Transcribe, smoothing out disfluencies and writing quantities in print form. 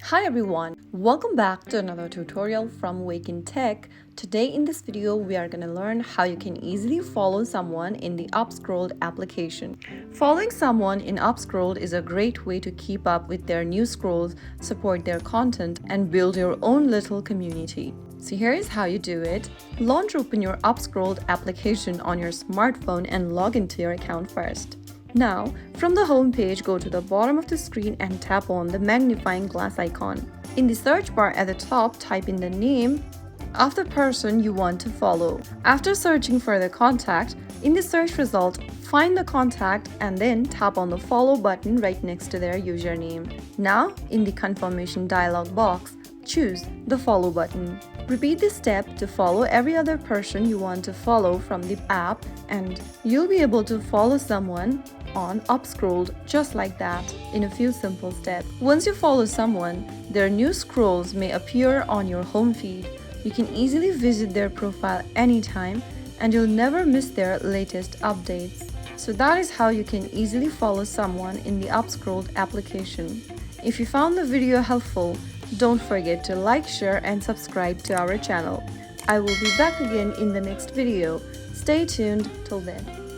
Hi everyone, welcome back to another tutorial from Wake&Tech. Today in this video we are going to learn how you can easily follow someone in the UpScrolled application. Following someone in UpScrolled is a great way to keep up with their new scrolls, support their content, and build your own little community. So here is how you do it. Launch open your UpScrolled application on your smartphone and log into your account first. Now, from the home page, go to the bottom of the screen and tap on the magnifying glass icon. In the search bar at the top, type in the name of the person you want to follow. After searching for the contact, in the search result, find the contact and then tap on the follow button right next to their username. Now, in the confirmation dialog box, choose the follow button. Repeat this step to follow every other person you want to follow from the app, and you'll be able to follow someone on UpScrolled just like that in a few simple steps. Once you follow someone, their new scrolls may appear on your home feed. You can easily visit their profile anytime and you'll never miss their latest updates. So that is how you can easily follow someone in the UpScrolled application. If you found the video helpful, don't forget to like, share, and subscribe to our channel. I will be back again in the next video. Stay tuned till then.